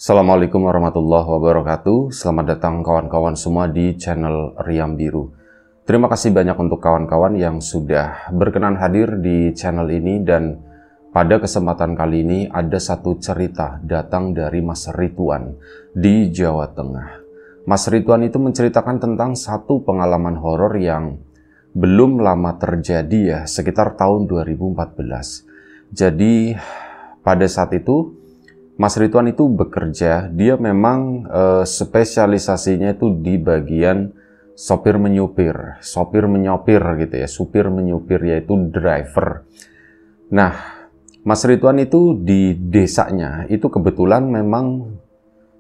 Assalamualaikum warahmatullahi wabarakatuh. Selamat datang kawan-kawan semua di channel Riam Biru. Terima kasih banyak untuk kawan-kawan yang sudah berkenan hadir di channel ini, dan pada kesempatan kali ini ada satu cerita datang dari Mas Ridwan di Jawa Tengah. Mas Ridwan itu menceritakan tentang satu pengalaman horor yang belum lama terjadi ya, sekitar tahun 2014. Jadi pada saat itu Mas Ridwan itu bekerja, dia memang spesialisasinya itu di bagian sopir menyupir gitu ya, supir menyupir, yaitu driver. Nah, Mas Ridwan itu di desanya itu kebetulan memang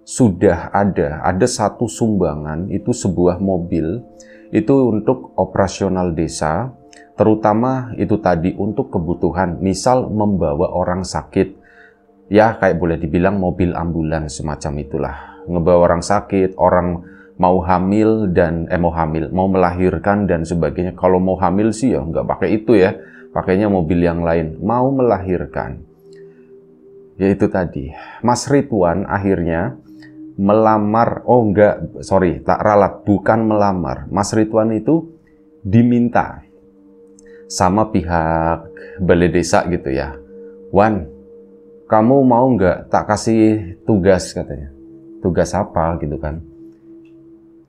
sudah ada satu sumbangan, itu sebuah mobil, itu untuk operasional desa, terutama itu tadi untuk kebutuhan, misal membawa orang sakit. Ya, kayak boleh dibilang mobil ambulans semacam itulah. Ngebawa orang sakit, orang mau hamil dan mau melahirkan dan sebagainya. Kalau mau hamil sih ya nggak pakai itu ya, pakainya mobil yang lain. Mau melahirkan, ya itu tadi. Mas Ridwan akhirnya melamar, tak ralat, bukan melamar. Mas Ridwan itu diminta sama pihak balai desa gitu ya. Wan, kamu mau nggak tak kasih tugas, katanya. Tugas apa gitu kan?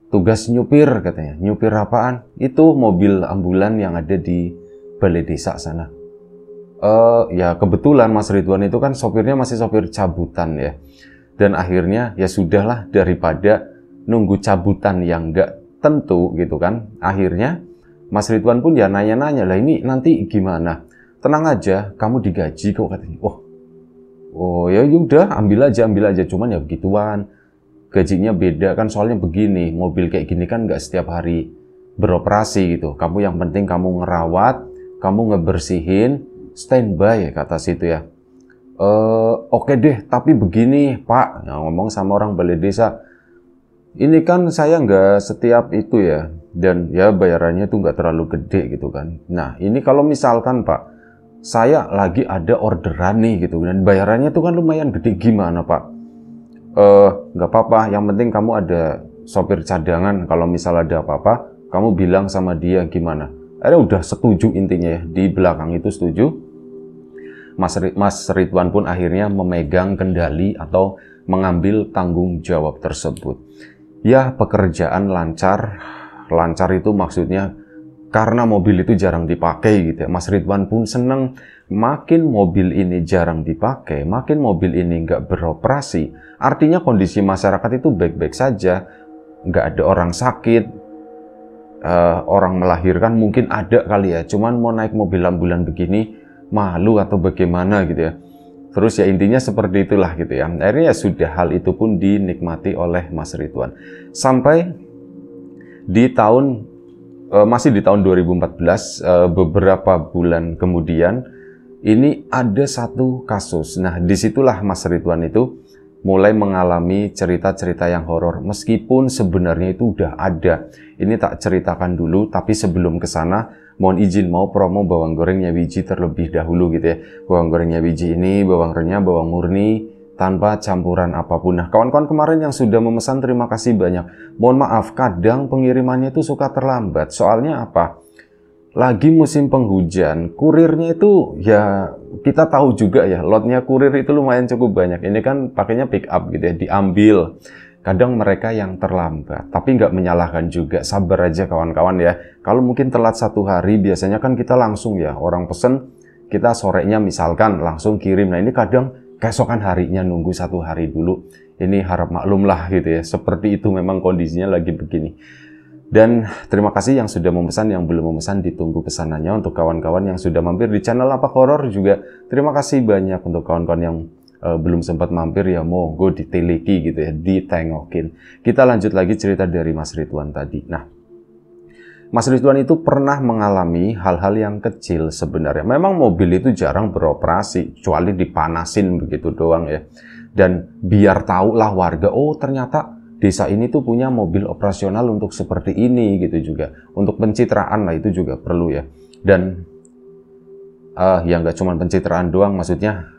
Tugas nyupir, katanya. Nyupir apaan? Itu mobil ambulan yang ada di balai desa sana. Ya kebetulan Mas Ridwan itu kan sopirnya masih sopir cabutan ya. Dan akhirnya ya sudahlah, daripada nunggu cabutan yang nggak tentu gitu kan. Akhirnya Mas Ridwan pun ya nanya-nanya, lah ini nanti gimana? Tenang aja, kamu digaji kok, katanya. Oh ya udah, ambil aja, cuman ya begituan, gajinya beda kan, soalnya begini, mobil kayak gini kan nggak setiap hari beroperasi gitu. Kamu yang penting kamu ngerawat, kamu ngebersihin, standby, kata situ ya. Oke deh, tapi begini Pak, nah, ngomong sama orang balai desa, ini kan saya nggak setiap itu ya, dan ya bayarannya tuh nggak terlalu gede gitu kan. Nah ini kalau misalkan Pak, saya lagi ada orderan nih gitu, dan bayarannya tuh kan lumayan gede, gimana Pak? Nggak apa-apa, yang penting kamu ada sopir cadangan, kalau misal ada apa-apa kamu bilang sama dia, gimana? Akhirnya udah setuju intinya ya, di belakang itu setuju. Mas Ridwan pun akhirnya memegang kendali atau mengambil tanggung jawab tersebut. Ya, pekerjaan lancar itu maksudnya karena mobil itu jarang dipakai gitu ya. Mas Ridwan pun seneng, makin mobil ini jarang dipakai, makin mobil ini nggak beroperasi, artinya kondisi masyarakat itu baik-baik saja, nggak ada orang sakit, orang melahirkan mungkin ada kali ya, cuman mau naik mobil ambulan begini malu atau bagaimana gitu ya. Terus ya intinya seperti itulah gitu ya. Akhirnya ya sudah, hal itu pun dinikmati oleh Mas Ridwan sampai di masih di tahun 2014, beberapa bulan kemudian, ini ada satu kasus. Nah, disitulah Mas Ridwan itu mulai mengalami cerita-cerita yang horor. Meskipun sebenarnya itu udah ada. Ini tak ceritakan dulu, tapi sebelum ke sana, mohon izin mau promo bawang gorengnya Wiji terlebih dahulu gitu ya. Bawang gorengnya Wiji ini bawang renyah, bawang murni, tanpa campuran apapun. Nah, kawan-kawan kemarin yang sudah memesan, terima kasih banyak. Mohon maaf, kadang pengirimannya itu suka terlambat. Soalnya apa? Lagi musim penghujan, kurirnya itu ya kita tahu juga ya, lotnya kurir itu lumayan cukup banyak. Ini kan pakainya pick up gitu ya, diambil. Kadang mereka yang terlambat, tapi nggak menyalahkan juga, sabar aja kawan-kawan ya. Kalau mungkin telat 1 hari, biasanya kan kita langsung ya, orang pesen, kita sorenya misalkan langsung kirim. Nah ini kadang keesokan harinya nunggu 1 hari dulu. Ini harap maklum lah gitu ya. Seperti itu memang kondisinya lagi begini. Dan terima kasih yang sudah memesan, yang belum memesan ditunggu pesanannya. Untuk kawan-kawan yang sudah mampir di channel Apa Horor juga terima kasih banyak. Untuk kawan-kawan yang belum sempat mampir ya monggo diteliti gitu ya, ditengokin. Kita lanjut lagi cerita dari Mas Ridwan tadi. Nah, Mas Ridwan itu pernah mengalami hal-hal yang kecil sebenarnya. Memang mobil itu jarang beroperasi, kecuali dipanasin begitu doang ya. Dan biar tahulah warga, oh ternyata desa ini tuh punya mobil operasional untuk seperti ini gitu juga. Untuk pencitraan lah itu juga perlu ya. Dan ya nggak cuma pencitraan doang, maksudnya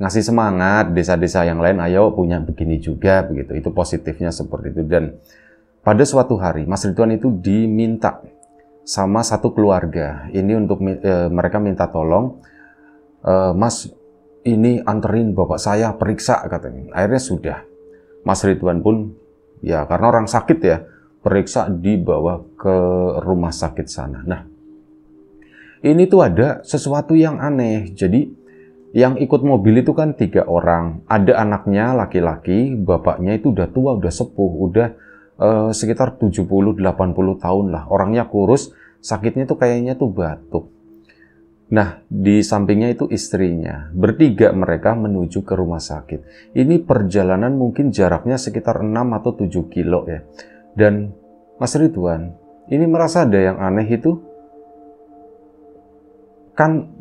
ngasih semangat desa-desa yang lain, ayo punya begini juga begitu. Itu positifnya seperti itu. Dan pada suatu hari Mas Ridwan itu diminta sama satu keluarga ini untuk mereka minta tolong, Mas ini anterin bapak saya periksa katanya. Akhirnya sudah, Mas Ridwan pun ya karena orang sakit ya, periksa dibawa ke rumah sakit sana. Nah, ini tuh ada sesuatu yang aneh. Jadi yang ikut mobil itu kan 3 orang. Ada anaknya laki-laki, bapaknya itu udah tua, udah sepuh, udah sekitar 70-80 tahun lah. Orangnya kurus, sakitnya tuh kayaknya tuh batuk. Nah, di sampingnya itu istrinya. Bertiga mereka menuju ke rumah sakit. Ini perjalanan mungkin jaraknya sekitar 6 atau 7 kilo ya. Dan Mas Ridwan, ini merasa ada yang aneh itu. Kan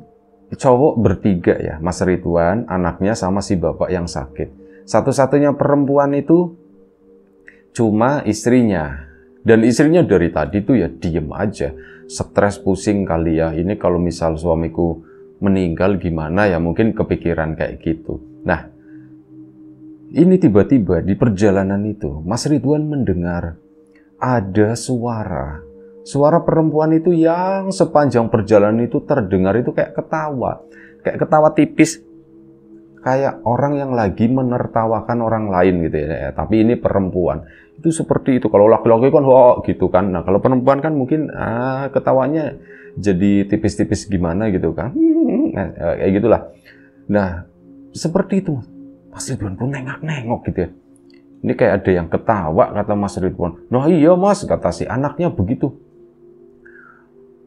cowok bertiga ya, Mas Ridwan, anaknya sama si bapak yang sakit. Satu-satunya perempuan itu cuma istrinya. Dan istrinya dari tadi tuh ya diem aja. Stres, pusing kali ya. Ini kalau misal suamiku meninggal gimana ya, mungkin kepikiran kayak gitu. Nah, ini tiba-tiba di perjalanan itu Mas Ridwan mendengar ada suara. Suara perempuan itu yang sepanjang perjalanan itu terdengar itu kayak ketawa. Kayak ketawa tipis. Kayak orang yang lagi menertawakan orang lain gitu ya. Tapi ini perempuan. Itu seperti itu. Kalau laki-laki kan gitu kan. Nah, kalau perempuan kan mungkin ketawanya jadi tipis-tipis gimana gitu kan. Kayak gitulah. Nah, seperti itu. Mas Ridwan pun nengok-nengok gitu ya. Ini kayak ada yang ketawa kata Mas Ridwan. Nah iya Mas, kata si anaknya begitu.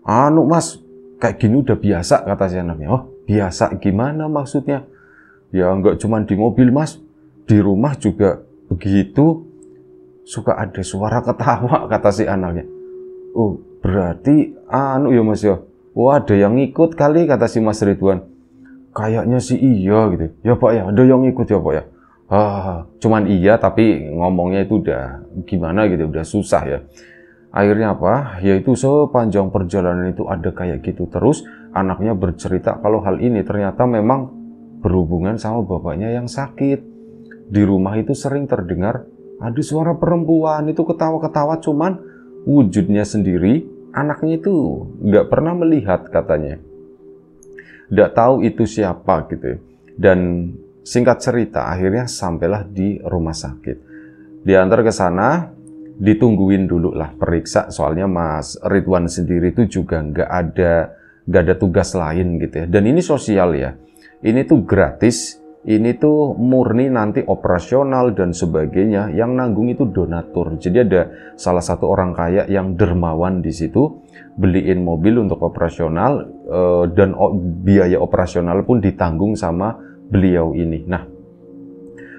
Anu Mas, kayak gini udah biasa kata si anaknya. Oh biasa gimana maksudnya? Ya nggak cuma di mobil Mas, di rumah juga begitu. Suka ada suara ketawa kata si anaknya. Oh berarti anu ya Mas ya. Wah ada yang ngikut kali kata si Mas Ridwan. Kayaknya sih iya gitu. Ya Pak ya, ada yang ngikut ya Pak ya. Cuman iya tapi ngomongnya itu udah gimana gitu, udah susah ya. Akhirnya apa? Yaitu sepanjang perjalanan itu ada kayak gitu terus. Anaknya bercerita kalau hal ini ternyata memang berhubungan sama bapaknya yang sakit. Di rumah itu sering terdengar ada suara perempuan itu ketawa-ketawa, cuman wujudnya sendiri anaknya itu nggak pernah melihat katanya. Nggak tahu itu siapa gitu. Dan singkat cerita akhirnya sampailah di rumah sakit. Diantar ke sana. Ditungguin dulu lah periksa, soalnya Mas Ridwan sendiri itu juga nggak ada tugas lain gitu ya. Dan ini sosial ya, ini tuh gratis, ini tuh murni nanti operasional dan sebagainya. Yang nanggung itu donatur. Jadi ada salah satu orang kaya yang dermawan di situ, beliin mobil untuk operasional dan biaya operasional pun ditanggung sama beliau ini. Nah,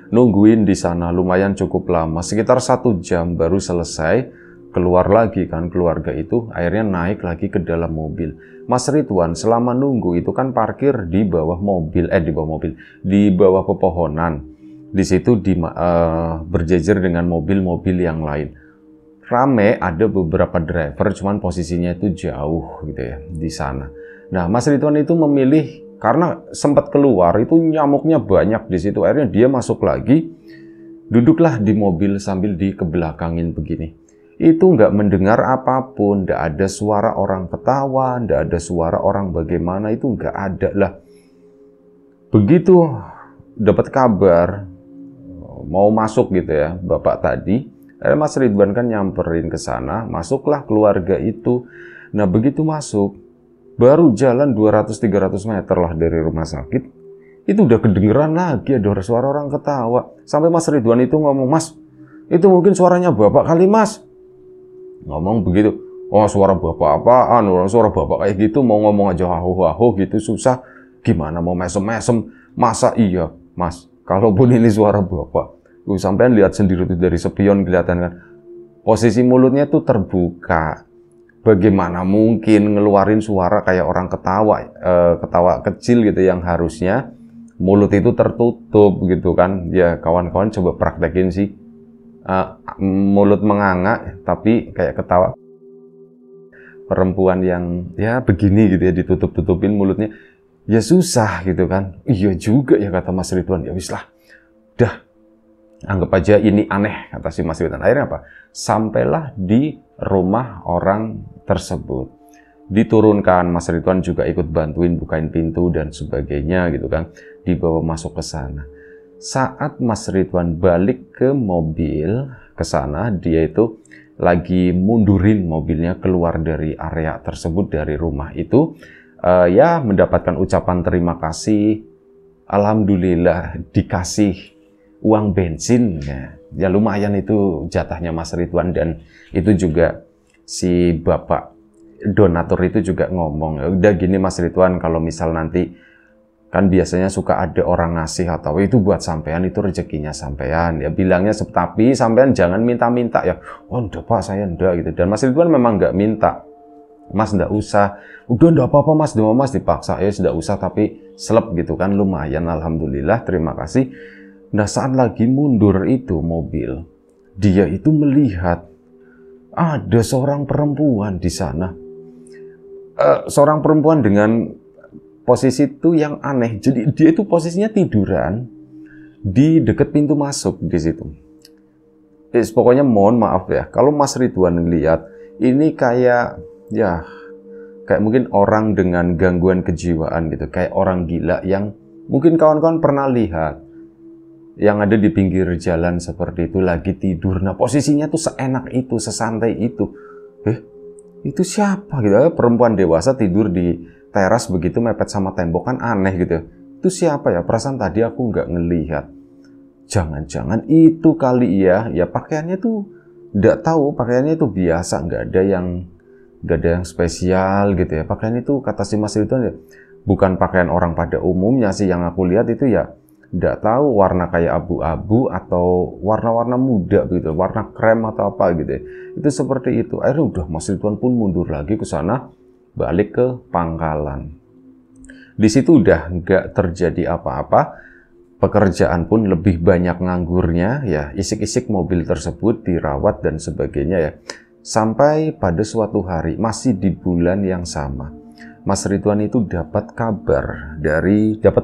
nungguin di sana lumayan cukup lama, sekitar 1 jam baru selesai. Keluar lagi kan keluarga itu, akhirnya naik lagi ke dalam mobil. Mas Ridwan selama nunggu itu kan parkir di bawah mobil, di bawah pepohonan. Di situ berjejer dengan mobil-mobil yang lain. Rame, ada beberapa driver, cuman posisinya itu jauh gitu ya di sana. Nah, Mas Ridwan itu memilih. Karena sempat keluar itu nyamuknya banyak di situ. Akhirnya dia masuk lagi, duduklah di mobil sambil dikebelakangin begini. Itu nggak mendengar apapun, nggak ada suara orang ketawa, nggak ada suara orang bagaimana, itu nggak ada lah. Begitu dapat kabar mau masuk gitu ya bapak tadi, Mas Ridwan kan nyamperin ke sana, masuklah keluarga itu. Nah begitu masuk, baru jalan 200-300 meter lah dari rumah sakit, itu udah kedengeran lagi ada suara orang ketawa. Sampai Mas Ridwan itu ngomong, Mas, itu mungkin suaranya bapak kali Mas. Ngomong begitu. Oh suara bapak apaan? Suara bapak kayak gitu mau ngomong aja hahu-hahu gitu susah. Gimana mau mesem-mesem? Masa iya Mas, kalaupun ini suara bapak. Sampean lihat sendiri tuh dari spion kelihatan kan. Posisi mulutnya tuh terbuka. Bagaimana mungkin ngeluarin suara kayak orang ketawa, ketawa kecil gitu yang harusnya mulut itu tertutup gitu kan. Ya kawan-kawan coba praktekin sih. Mulut menganga tapi kayak ketawa. Perempuan yang ya begini gitu ya, ditutup-tutupin mulutnya. Ya susah gitu kan. Iya juga ya kata Mas Ridwan, ya wis lah. Dah, anggap aja ini aneh kata si Mas Ridwan. Akhirnya apa? Sampailah di rumah orang tersebut. Diturunkan, Mas Ridwan juga ikut bantuin bukain pintu dan sebagainya gitu kan. Dibawa masuk ke sana. Saat Mas Ridwan balik ke mobil ke sana, dia itu lagi mundurin mobilnya keluar dari area tersebut, dari rumah itu. Ya mendapatkan ucapan terima kasih, alhamdulillah dikasih uang bensin ya lumayan itu jatahnya Mas Ridwan. Dan itu juga si bapak donatur itu juga ngomong, ya udah gini Mas Ridwan, kalau misal nanti kan biasanya suka ada orang ngasih atau itu buat sampean, itu rezekinya sampean ya, bilangnya tapi sampean jangan minta-minta ya. Oh enggak Pak, saya enggak gitu. Dan Mas Ridwan memang enggak minta, Mas enggak usah, udah enggak apa-apa Mas, demo Mas dipaksa ya enggak usah, tapi seleb gitu kan, lumayan alhamdulillah terima kasih. Nah saat lagi mundur itu mobil, dia itu melihat ada seorang perempuan di sana, seorang perempuan dengan posisi itu yang aneh. Jadi dia itu posisinya tiduran di dekat pintu masuk di situ. Pokoknya mohon maaf ya, kalau Mas Ridwan lihat ini kayak ya kayak mungkin orang dengan gangguan kejiwaan gitu, kayak orang gila yang mungkin kawan-kawan pernah lihat, yang ada di pinggir jalan seperti itu lagi tidur. Nah posisinya tuh seenak itu, sesantai itu. Itu siapa gitu? Perempuan dewasa tidur di teras begitu mepet sama tembok, kan aneh gitu. Itu siapa ya? Perasaan tadi aku nggak ngelihat. Jangan-jangan itu kali ya pakaiannya tuh nggak tahu, pakaiannya itu biasa, nggak ada yang spesial gitu ya. Pakaian itu kata si Mas Ridwan ya bukan pakaian orang pada umumnya sih, yang aku lihat itu ya nggak tahu warna kayak abu-abu atau warna-warna muda gitu, warna krem atau apa gitu ya. Itu seperti itu. Akhirnya udah Mas Ridwan pun mundur lagi ke sana, balik ke pangkalan. Di situ udah nggak terjadi apa-apa, pekerjaan pun lebih banyak nganggurnya ya, isik-isik mobil tersebut dirawat dan sebagainya ya. Sampai pada suatu hari, masih di bulan yang sama, Mas Ridwan itu dapat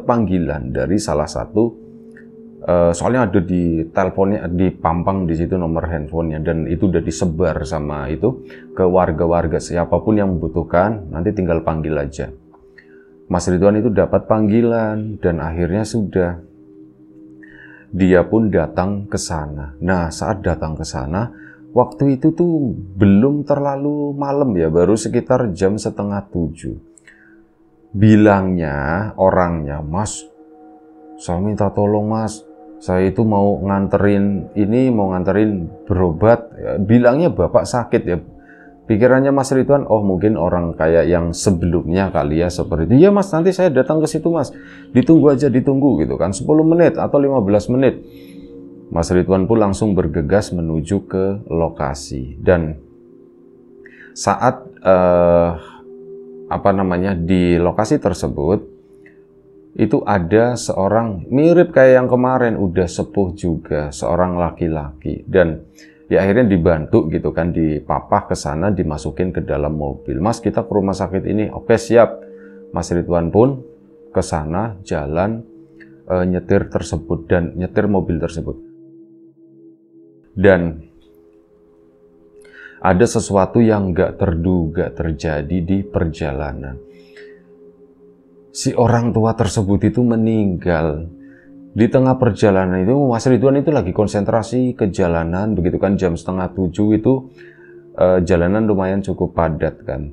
panggilan dari salah satu, soalnya ada di teleponnya, dipampang di situ nomor handphonenya, dan itu udah disebar sama itu ke warga-warga, siapapun yang membutuhkan nanti tinggal panggil aja. Mas Ridwan itu dapat panggilan dan akhirnya sudah dia pun datang ke sana. Nah saat datang ke sana, waktu itu tuh belum terlalu malam ya, baru sekitar jam 6:30. Bilangnya orangnya, Mas, saya minta tolong Mas, saya itu mau nganterin berobat. Ya, bilangnya bapak sakit ya. Pikirannya Mas Ridwan, oh mungkin orang kayak yang sebelumnya kali ya, seperti itu. Iya Mas, nanti saya datang ke situ Mas. Ditunggu aja, ditunggu gitu kan, 10 menit atau 15 menit. Mas Ridwan pun langsung bergegas menuju ke lokasi. Dan saat di lokasi tersebut itu ada seorang mirip kayak yang kemarin, udah sepuh juga, seorang laki-laki. Dan ya akhirnya dibantu gitu kan, dipapah ke sana, dimasukin ke dalam mobil. Mas, kita ke rumah sakit ini. Oke, siap. Mas Ridwan pun ke sana, jalan nyetir mobil tersebut. Dan ada sesuatu yang nggak terduga terjadi di perjalanan. Si orang tua tersebut itu meninggal. Di tengah perjalanan itu, Mas Ridwan itu lagi konsentrasi ke jalanan, begitu kan, jam 6:30 itu jalanan lumayan cukup padat kan.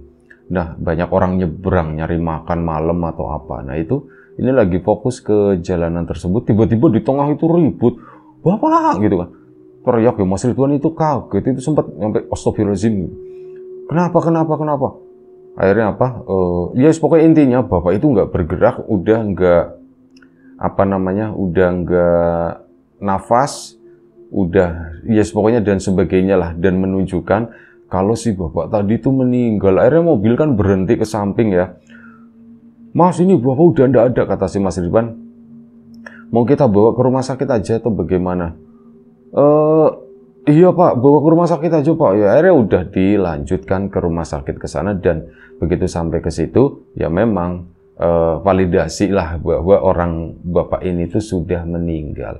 Nah, banyak orang nyebrang, nyari makan malam atau apa. Nah ini lagi fokus ke jalanan tersebut, tiba-tiba di tengah itu ribut. Bapak gitu kan. Teriak ya, Mas Ridwan itu kaget, itu sempat sampai astagfirullahaladzim. Kenapa? Akhirnya ya pokoknya intinya bapak itu nggak bergerak, udah nggak nafas, udah pokoknya dan sebagainya lah, dan menunjukkan kalau si bapak tadi itu meninggal. Akhirnya mobil kan berhenti ke samping ya. Mas, ini bapak udah nggak ada, kata si Mas Ridwan. Mau kita bawa ke rumah sakit aja atau bagaimana? Iya Pak, bawa ke rumah sakit aja Pak. Ya akhirnya udah dilanjutkan ke rumah sakit ke sana. Dan begitu sampai ke situ ya memang validasi lah bahwa orang bapak ini tuh sudah meninggal.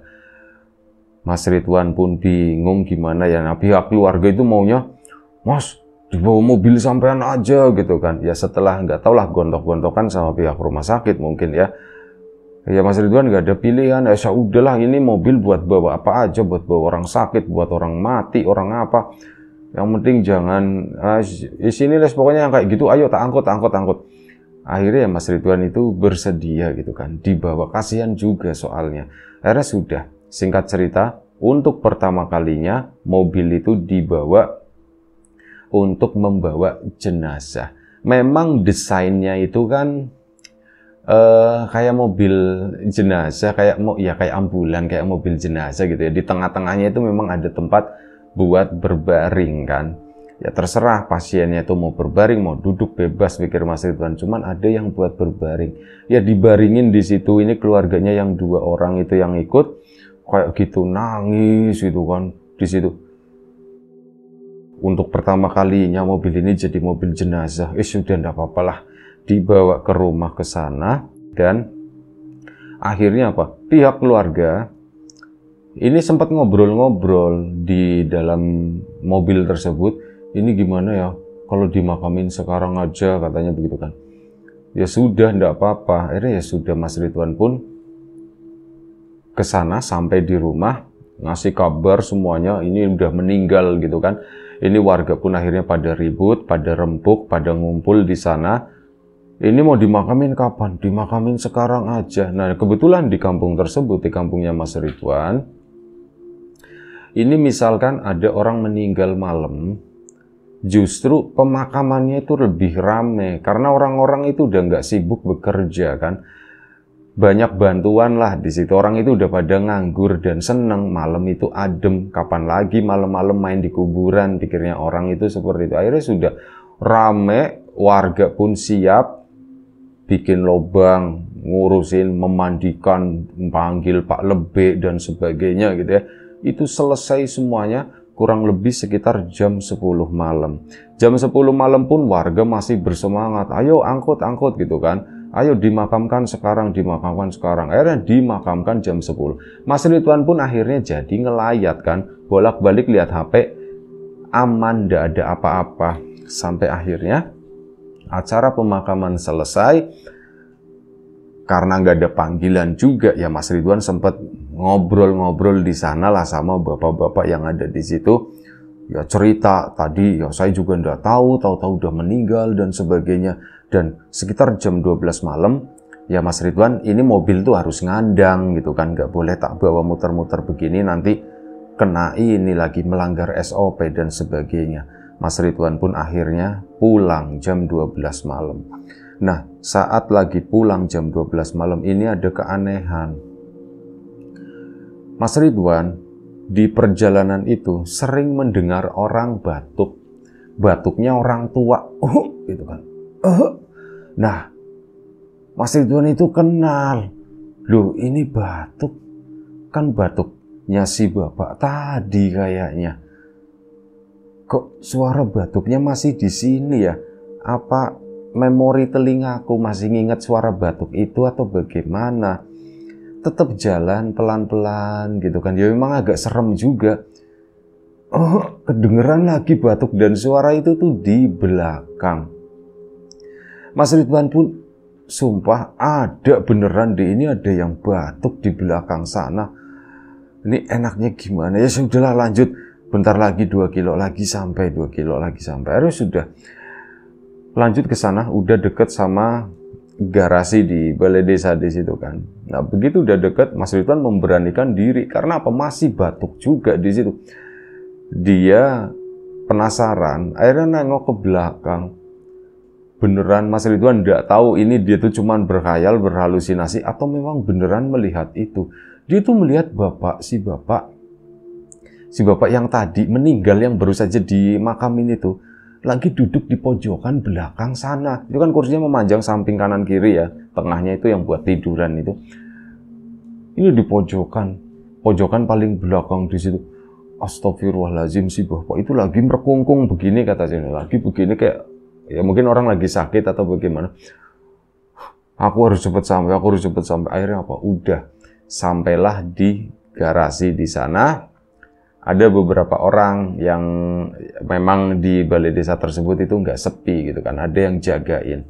Mas Ridwan pun bingung gimana ya. Nah, pihak keluarga itu maunya, Mas, dibawa mobil sampean aja gitu kan. Ya setelah nggak tau lah gontok-gontokan sama pihak rumah sakit mungkin ya. Ya Mas Ridwan nggak ada pilihan. Ya udahlah, ini mobil buat bawa apa aja, buat bawa orang sakit, buat orang mati, orang apa. Yang penting jangan di sini les pokoknya yang kayak gitu. Ayo tak angkut. Akhirnya ya Mas Ridwan itu bersedia gitu kan. Dibawa, kasihan juga soalnya. Akhirnya sudah. Singkat cerita, untuk pertama kalinya mobil itu dibawa untuk membawa jenazah. Memang desainnya itu kan kayak mobil jenazah, kayak ambulan, kayak mobil jenazah gitu ya. Di tengah-tengahnya itu memang ada tempat buat berbaring kan. Ya terserah pasiennya itu mau berbaring, mau duduk, bebas pikir Mas Ridwan. Cuman ada yang buat berbaring. Ya dibaringin di situ. Ini keluarganya yang 2 orang itu yang ikut. Kayak gitu nangis gitu kan di situ. Untuk pertama kalinya mobil ini jadi mobil jenazah. Sudah enggak apa-apa lah, dibawa ke rumah ke sana. Dan akhirnya apa? Pihak keluarga ini sempat ngobrol-ngobrol di dalam mobil tersebut. Ini gimana ya kalau dimakamin sekarang aja, katanya begitu kan. Ya sudah enggak apa-apa. Akhirnya ya sudah, Mas Ridwan pun ke sana, sampai di rumah ngasih kabar semuanya ini udah meninggal gitu kan. Ini warga pun akhirnya pada ribut, pada rempuk, pada ngumpul di sana. Ini mau dimakamin kapan? Dimakamin sekarang aja. Nah, kebetulan di kampung tersebut, di kampungnya Mas Ridwan, ini misalkan ada orang meninggal malam, justru pemakamannya itu lebih rame karena orang-orang itu udah nggak sibuk bekerja kan. Banyak bantuan lah di situ. Orang itu udah pada nganggur dan seneng. Malam itu adem. Kapan lagi malam-malam main di kuburan, pikirnya orang itu seperti itu. Akhirnya sudah rame. Warga pun siap bikin lobang, ngurusin, memandikan, panggil Pak Lebe dan sebagainya gitu ya. Itu selesai semuanya kurang lebih sekitar jam 10 malam. Jam 10 malam pun warga masih bersemangat. Ayo angkut gitu kan. Ayo dimakamkan sekarang, dimakamkan sekarang. Akhirnya dimakamkan jam 10. Mas Ridwan pun akhirnya jadi ngelayat kan. Bolak-balik lihat HP. Aman, nggak ada apa-apa. Sampai akhirnya acara pemakaman selesai. Karena nggak ada panggilan juga, ya Mas Ridwan sempat ngobrol-ngobrol di sana lah sama bapak-bapak yang ada di situ. Ya cerita tadi, ya saya juga nggak tahu-tahu udah meninggal dan sebagainya. Dan sekitar jam 12 malam, ya Mas Ridwan, ini mobil tuh harus ngandang gitu kan. Nggak boleh tak bawa muter-muter begini, nanti kena ini lagi melanggar SOP dan sebagainya. Mas Ridwan pun akhirnya pulang jam 12 malam. Nah, saat lagi pulang jam 12 malam ini ada keanehan. Mas Ridwan di perjalanan itu sering mendengar orang batuk. Batuknya orang tua, gitu kan. Nah, Mas Ridwan itu kenal. Loh, ini batuk. Kan batuknya si bapak tadi kayaknya. Kok suara batuknya masih di sini ya? Apa memori telingaku masih nginget suara batuk itu atau bagaimana? Tetap jalan pelan-pelan gitu kan. Ya memang agak serem juga. Kedengeran lagi batuk dan suara itu tuh di belakang. Mas Ridwan pun sumpah ada beneran deh, ini ada yang batuk di belakang sana. Ini enaknya gimana? Ya sudahlah lanjut. Bentar lagi 2 kilo lagi sampai, 2 kilo lagi sampai. Harus sudah lanjut ke sana, udah deket sama garasi di balai desa di situ kan. Nah begitu udah deket, Mas Ridwan memberanikan diri karena apa? Masih batuk juga di situ. Dia penasaran, akhirnya nengok ke belakang. Beneran Mas Ridwan nggak tahu ini dia tuh cuman berkhayal, berhalusinasi atau memang beneran melihat itu. Dia tuh melihat si bapak yang tadi meninggal, yang baru saja dimakamin itu lagi duduk di pojokan belakang sana. Itu kan kursinya memanjang samping kanan kiri ya, tengahnya itu yang buat tiduran itu. Ini di pojokan paling belakang di situ. Astagfirullahaladzim, si bapak itu lagi merkungkung begini, kata saya, lagi begini kayak ya mungkin orang lagi sakit atau bagaimana. Aku harus cepet sampai, aku harus cepet sampai. Akhirnya apa? Udah, sampailah di garasi di sana. Ada beberapa orang yang memang di balai desa tersebut itu nggak sepi gitu kan, ada yang jagain.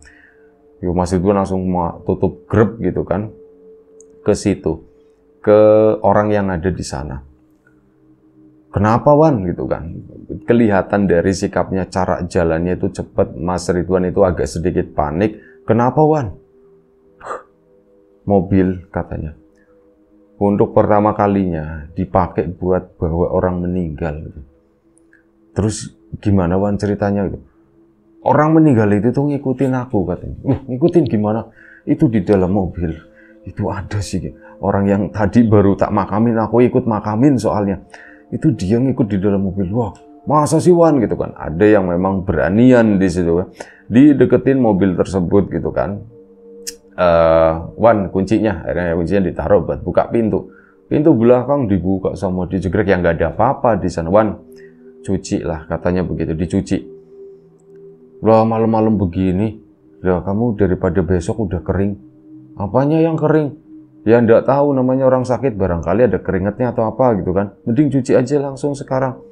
Yo, Mas Ridwan langsung tutup grup gitu kan ke situ, ke orang yang ada di sana. Kenapa Wan gitu kan? Kelihatan dari sikapnya, cara jalannya itu cepat. Mas Ridwan itu agak sedikit panik. Kenapa Wan? Mobil katanya. Untuk pertama kalinya dipakai buat bawa orang meninggal gitu. Terus gimana Wan ceritanya gitu? Orang meninggal itu tuh ngikutin aku katanya. Ngikutin gimana? Itu di dalam mobil. Itu ada sih orang yang tadi baru tak makamin, aku ikut makamin soalnya. Itu dia ngikut di dalam mobil. Wah, masa sih Wan gitu kan? Ada yang memang beranian di situ kan. Dideketin mobil tersebut gitu kan. Wan, kuncinya ditaruh buat buka pintu. Pintu belakang dibuka sama dijegrek, yang nggak ada apa-apa di sana. Wan, cuci lah katanya begitu, dicuci. Lah malam-malam begini, ya kamu daripada besok udah kering. Apanya yang kering? Ya nggak tahu, namanya orang sakit, barangkali ada keringatnya atau apa gitu kan. Mending cuci aja langsung sekarang.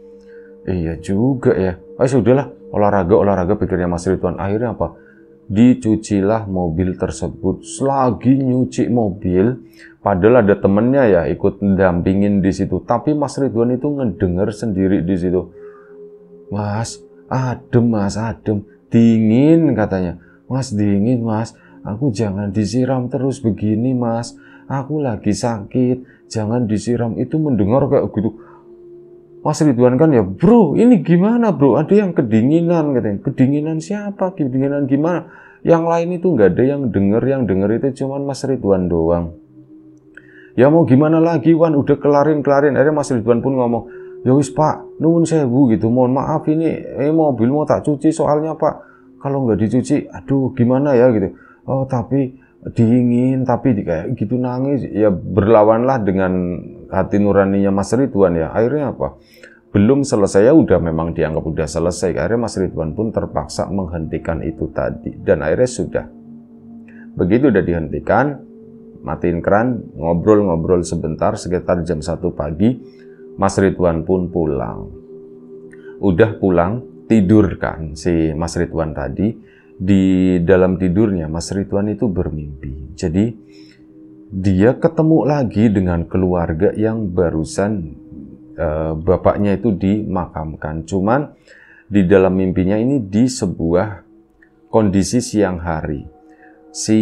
Iya juga ya. Sudahlah, olahraga pikirnya Mas Ridwan. Akhirnya apa? Dicucilah mobil tersebut. Selagi nyuci mobil, padahal ada temennya ya ikut dampingin di situ, tapi Mas Ridwan itu ngedenger sendiri di situ. Mas, adem, dingin katanya. Mas, dingin Mas, aku jangan disiram terus begini Mas, aku lagi sakit, jangan disiram. Itu mendengar kayak gitu, Mas Ridwan kan ya, bro ini gimana bro, ada yang kedinginan katanya. Kedinginan siapa? Kedinginan gimana? Yang lain itu nggak ada yang denger itu cuman Mas Ridwan doang. Ya mau gimana lagi Wan, udah kelarin. Akhirnya Mas Ridwan pun ngomong, ya wis Pak, nuwun sewu gitu, mohon maaf ini mobil mau tak cuci soalnya Pak, kalau nggak dicuci aduh gimana ya gitu. Oh tapi dingin, tapi kayak gitu nangis. Ya berlawanlah dengan hati nuraninya Mas Ridwan ya. Akhirnya apa? Belum selesai, ya udah memang dianggap udah selesai. Akhirnya Mas Ridwan pun terpaksa menghentikan itu tadi. Dan akhirnya sudah. Begitu udah dihentikan, matiin keran, ngobrol sebentar, sekitar jam 1 pagi, Mas Ridwan pun pulang. Udah pulang, tidur kan si Mas Ridwan tadi. Di dalam tidurnya Mas Ridwan itu bermimpi. Jadi dia ketemu lagi dengan keluarga yang barusan bapaknya itu dimakamkan. Cuman di dalam mimpinya ini di sebuah kondisi siang hari. Si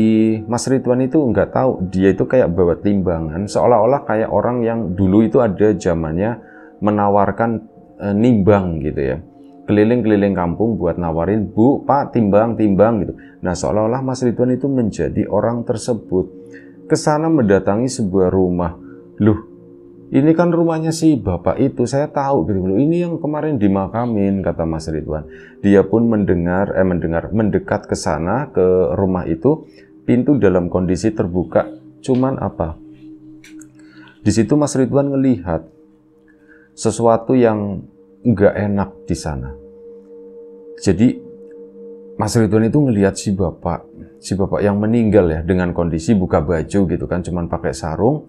Mas Ridwan itu nggak tahu, dia itu kayak bawa timbangan, seolah-olah kayak orang yang dulu itu ada zamannya menawarkan nimbang gitu ya. Keliling-keliling kampung buat nawarin, Bu, Pak, timbang gitu. Nah, seolah-olah Mas Ridwan itu menjadi orang tersebut. Kesana mendatangi sebuah rumah. Loh, ini kan rumahnya si bapak itu, saya tahu gitu. Loh, ini yang kemarin dimakamin, kata Mas Ridwan. Dia pun mendekat ke sana, ke rumah itu. Pintu dalam kondisi terbuka. Cuman apa? Di situ Mas Ridwan ngelihat sesuatu yang nggak enak di sana. Jadi Mas Ridwan itu ngelihat si bapak yang meninggal ya, dengan kondisi buka baju gitu kan, cuman pakai sarung,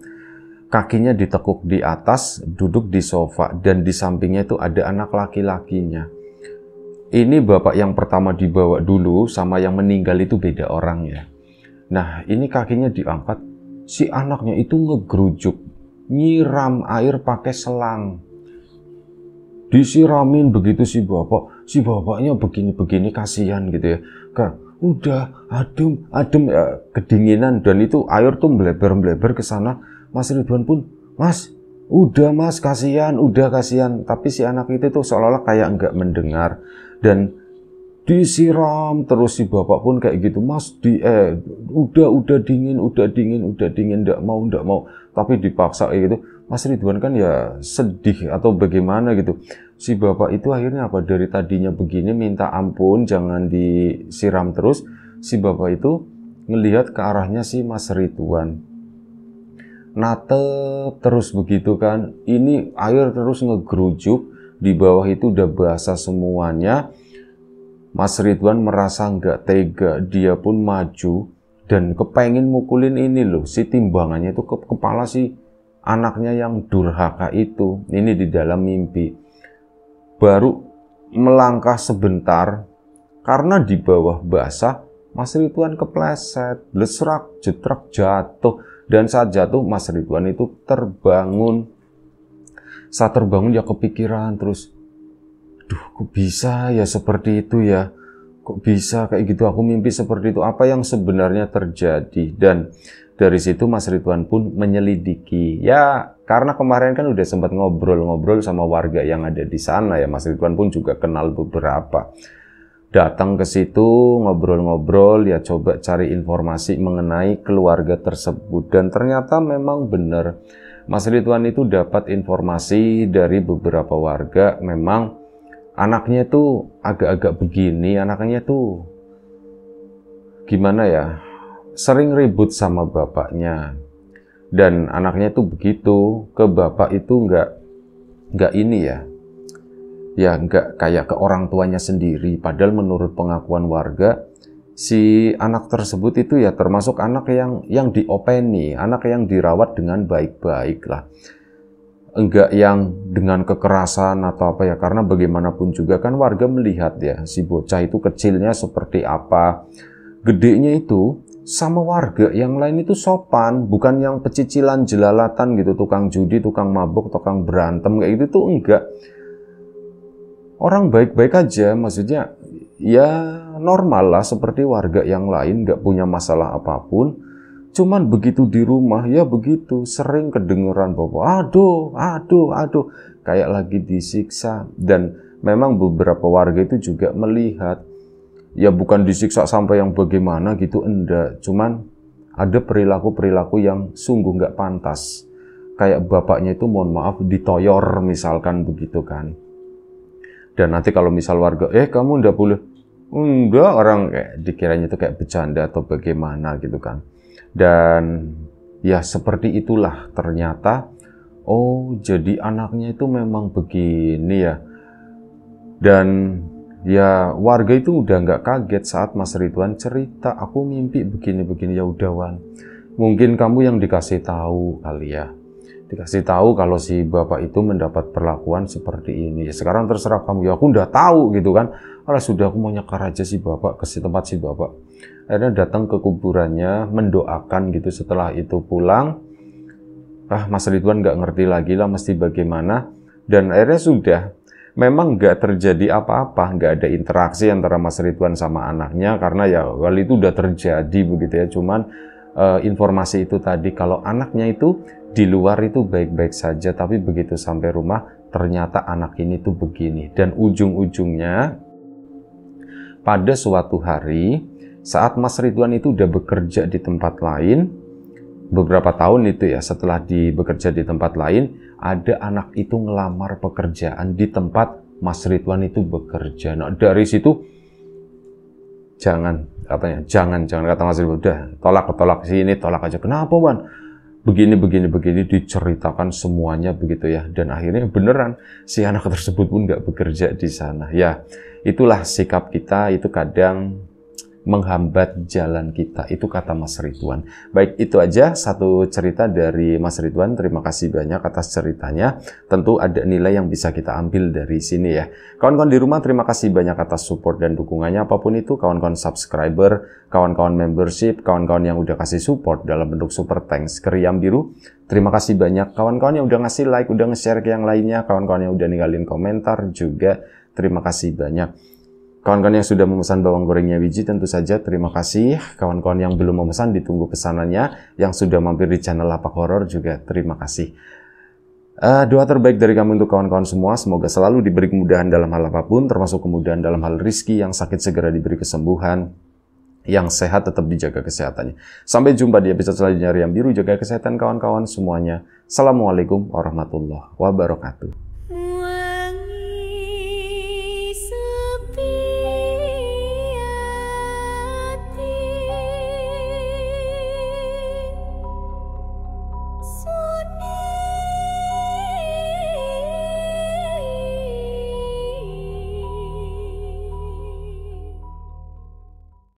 kakinya ditekuk di atas, duduk di sofa, dan di sampingnya itu ada anak laki-lakinya. Ini bapak yang pertama dibawa dulu sama yang meninggal itu beda orang ya. Nah ini kakinya diangkat, si anaknya itu ngegerujuk, nyiram air pakai selang. Disiramin begitu si bapaknya begini kasihan gitu ya. Udah adem ya, kedinginan, dan itu air tuh melebar ke sana. Mas Ridwan pun, Mas, udah Mas, kasihan. Tapi si anak itu tuh seolah-olah kayak nggak mendengar dan disiram terus. Si bapak pun kayak gitu, Mas, udah dingin, nggak mau, tapi dipaksa kayak gitu. Mas Ridwan kan ya sedih atau bagaimana gitu. Si bapak itu akhirnya apa? Dari tadinya begini minta ampun, jangan disiram terus. Si bapak itu ngelihat ke arahnya si Mas Ridwan. Natep terus begitu kan. Ini air terus ngegerujuk. Di bawah itu udah basah semuanya. Mas Ridwan merasa nggak tega. Dia pun maju dan kepengen mukulin ini loh, si timbangannya itu ke kepala si anaknya yang durhaka itu. Ini di dalam mimpi. Baru melangkah sebentar, karena di bawah basah, Mas Ridwan kepleset, blesrak, jetrak, jatuh. Dan saat jatuh, Mas Ridwan itu terbangun. Saat terbangun ya kepikiran terus, duh kok bisa ya seperti itu ya, kok bisa kayak gitu, aku mimpi seperti itu, apa yang sebenarnya terjadi. Dan dari situ Mas Ridwan pun menyelidiki. Ya karena kemarin kan udah sempat ngobrol-ngobrol sama warga yang ada di sana ya, Mas Ridwan pun juga kenal beberapa. Datang ke situ, ngobrol-ngobrol, ya coba cari informasi mengenai keluarga tersebut. Dan ternyata memang benar, Mas Ridwan itu dapat informasi dari beberapa warga, memang anaknya itu agak-agak begini, anaknya tuh gimana ya, sering ribut sama bapaknya. Dan anaknya tuh begitu, ke bapak itu nggak ini ya, nggak kayak ke orang tuanya sendiri. Padahal menurut pengakuan warga, si anak tersebut itu ya termasuk anak yang diopeni, anak yang dirawat dengan baik-baik lah. Enggak yang dengan kekerasan atau apa ya, karena bagaimanapun juga kan warga melihat ya, si bocah itu kecilnya seperti apa, gedenya itu sama warga yang lain itu sopan, bukan yang pecicilan jelalatan gitu, tukang judi, tukang mabuk, tukang berantem kayak gitu tuh enggak. Orang baik-baik aja, maksudnya ya normal lah seperti warga yang lain, nggak punya masalah apapun. Cuman begitu di rumah ya begitu, sering kedengeran bapak aduh, kayak lagi disiksa. Dan memang beberapa warga itu juga melihat, ya bukan disiksa sampai yang bagaimana gitu, enggak. Cuman ada perilaku-perilaku yang sungguh nggak pantas. Kayak bapaknya itu mohon maaf ditoyor misalkan begitu kan. Dan nanti kalau misal warga, kamu ndak boleh, enggak, orang kayak dikiranya itu kayak bercanda atau bagaimana gitu kan. Dan ya seperti itulah ternyata, oh jadi anaknya itu memang begini ya. Dan ya warga itu udah nggak kaget saat Mas Ridwan cerita, aku mimpi begini-begini. Ya udah Wan, mungkin kamu yang dikasih tahu kali ya. Dikasih tahu kalau si bapak itu mendapat perlakuan seperti ini. Ya sekarang terserah kamu. Ya aku udah tahu gitu kan. Kalau sudah aku mau nyekar aja si bapak ke tempat si bapak. Akhirnya datang ke kuburannya, mendoakan gitu. Setelah itu pulang, Mas Ridwan nggak ngerti lagi lah mesti bagaimana. Dan akhirnya sudah, memang nggak terjadi apa-apa, nggak ada interaksi antara Mas Ridwan sama anaknya, karena ya kali itu udah terjadi begitu ya. Cuman informasi itu tadi kalau anaknya itu di luar itu baik-baik saja, tapi begitu sampai rumah ternyata anak ini tuh begini. Dan ujung-ujungnya pada suatu hari saat Mas Ridwan itu udah bekerja di tempat lain, beberapa tahun itu ya, setelah bekerja di tempat lain, ada anak itu ngelamar pekerjaan di tempat Mas Ridwan itu bekerja. Nah dari situ jangan kata Mas Ridwan, udah tolak sini, tolak aja. Kenapa Wan? Begini diceritakan semuanya begitu ya. Dan akhirnya beneran si anak tersebut pun nggak bekerja di sana. Ya itulah sikap kita, itu kadang menghambat jalan kita, itu kata Mas Ridwan. Baik, itu aja satu cerita dari Mas Ridwan. Terima kasih banyak atas ceritanya. Tentu ada nilai yang bisa kita ambil dari sini ya. Kawan-kawan di rumah, terima kasih banyak atas support dan dukungannya. Apapun itu, kawan-kawan subscriber, kawan-kawan membership, kawan-kawan yang udah kasih support dalam bentuk super thanks ke Riam Biru. Terima kasih banyak. Kawan-kawan yang udah ngasih like, udah nge-share ke yang lainnya, kawan-kawan yang udah ninggalin komentar juga, terima kasih banyak. Kawan-kawan yang sudah memesan bawang gorengnya Wiji, tentu saja terima kasih. Kawan-kawan yang belum memesan, ditunggu pesanannya. Yang sudah mampir di channel Lapak Horor juga terima kasih. Doa terbaik dari kami untuk kawan-kawan semua. Semoga selalu diberi kemudahan dalam hal apapun, termasuk kemudahan dalam hal rizki. Yang sakit segera diberi kesembuhan. Yang sehat tetap dijaga kesehatannya. Sampai jumpa di episode selanjutnya Riam Biru. Jaga kesehatan kawan-kawan semuanya. Assalamualaikum warahmatullahi wabarakatuh.